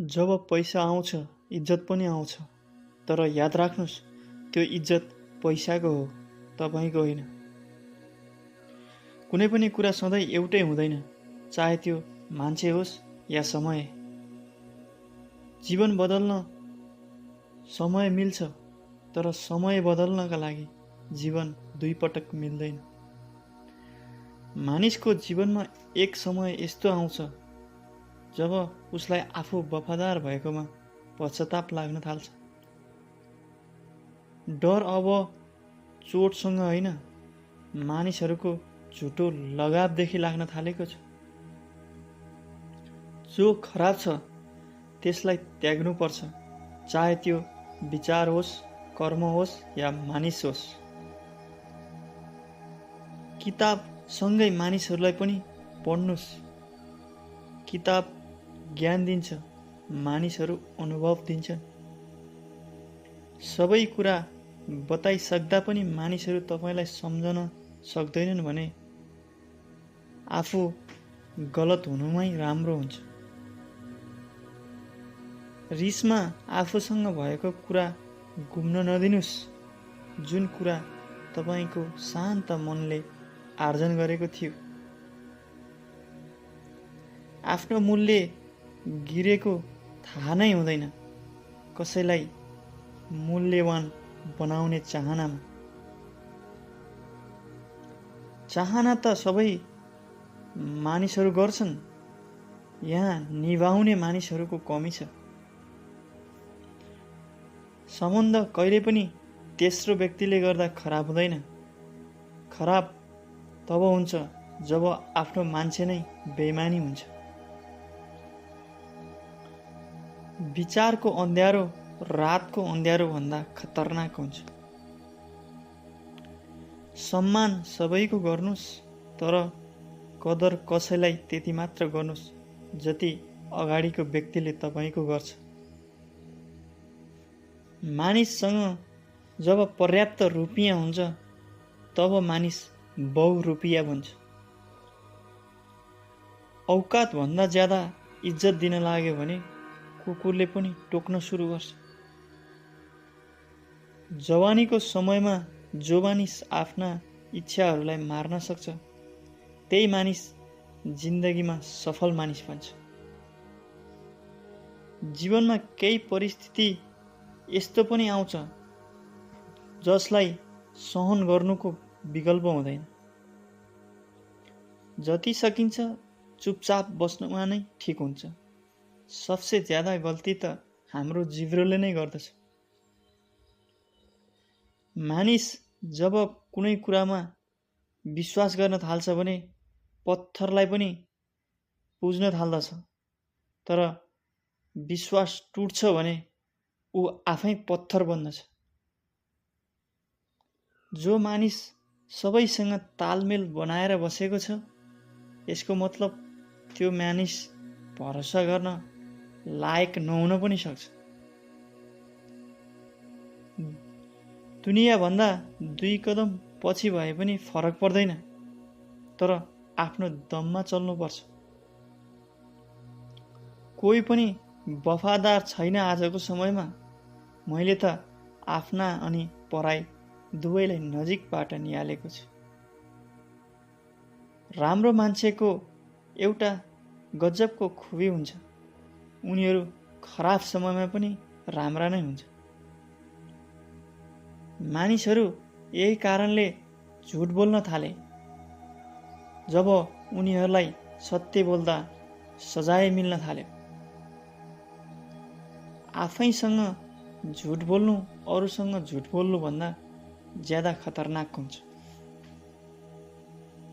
जब पैसा आउँछ इज्जत पनि आउँछ, तर याद राख्नुस् त्यो इज्जत पैसाको हो, तपाईको होइन। कुनै पनि कुरा सधैँ एउटै हुँदैन, चाहे त्यो मान्छे होस् या समय। जीवन बदल्न समय मिल्छ, तर समय बदल्नका लागि जीवन दुई पटक मिल्दैन। मानिसको जीवनमा एक समय यस्तो आउँछ जब उसलाई आफू वफादार भएकोमा पश्चाताप लाग्न थाल्छ। डर अब चोटसँग होइन, मानिसहरूको झुटो लगावदेखि लाग्न थालेको छ। जो खराब छ त्यसलाई त्याग्नुपर्छ, चाहे त्यो विचार होस्, कर्म होस् या मानिस होस्। किताबसँगै मानिसहरूलाई पनि पढ्नुस्। किताब ज्ञान दिन्छ, मानिसहरू अनुभव दिन्छन्। सबै कुरा बताइसक्दा पनि मानिसहरू तपाईँलाई सम्झन सक्दैनन् भने आफू गलत हुनुमै राम्रो हुन्छ। रिसमा आफूसँग भएको कुरा गुम्न नदिनुस्, जुन कुरा तपाईँको शान्त मनले आर्जन गरेको थियो। आफ्नो मूल्य गिरेको थाहा नै हुँदैन कसैलाई मूल्यवान बनाउने चाहनामा। चाहना त सबै मानिसहरू गर्छन्, यहाँ निभाउने मानिसहरूको कमी छ। सम्बन्ध कहिले पनि तेस्रो व्यक्तिले गर्दा खराब हुँदैन। खराब तब हुन्छ जब आफ्नो मान्छे नै बेइमानी हुन्छ। विचारको अँध्यारो रातको अँध्यारो भन्दा खतरनाक हुन्छ। सम्मान सबैको गर्नुस्, तर कदर कसैलाई त्यति मात्र गर्नुस् जति अगाडिको व्यक्तिले तपाईँको गर्छ। मानिससँग जब पर्याप्त रुपियाँ हुन्छ तब मानिस बहुरूपिया बन्छ। औकात भन्दा ज्यादा इज्जत दिन लाग्यो भने कुकुरले पनि टोक्न सुरु गर्छ। जवानीको समयमा जो मानिस आफ्ना इच्छाहरूलाई मार्न सक्छ त्यही मानिस जिन्दगीमा सफल मानिस बन्छ। जीवनमा केही परिस्थिति यस्तो पनि आउँछ जसलाई सहन गर्नुको विकल्प हुँदैन। जति सकिन्छ चुपचाप बस्नुमा नै ठिक हुन्छ। सबसे ज्यादा गल्ती त हाम्रो जिब्रोले नै गर्दछ। मानिस जब कुनै कुरामा विश्वास गर्न थाल्छ भने पत्थरलाई पनि पुज्न थाल्दछ, तर विश्वास टुट्छ भने ऊ आफै पत्थर बन्दछ। जो मानिस सबैसँग तालमेल बनाएर बसेको छ यसको मतलब त्यो मानिस भरोसा गर्न लायक नहुन पनि सक्छ। दुनियाँभन्दा 2 कदम पछि भए पनि फरक पर्दैन, तर आफ्नो दममा चल्नुपर्छ। कोही पनि वफादार छैन आजको समयमा। मैले त आफ्ना अनि पराई दुवैलाई नजिकबाट निहालेको छु। राम्रो मान्छेको एउटा गजबको खुबी हुन्छ, उनीहरू खराब समयमा पनि राम्रा नै हुन्छ। मानिसहरू यही कारणले झुट बोल्न थाले जब उनीहरूलाई सत्य बोल्दा सजाय मिल्न थाल्यो। आफैसँग झुट बोल्नु अरूसँग झुट बोल्नु भन्दा ज्यादा खतरनाक हुन्छ।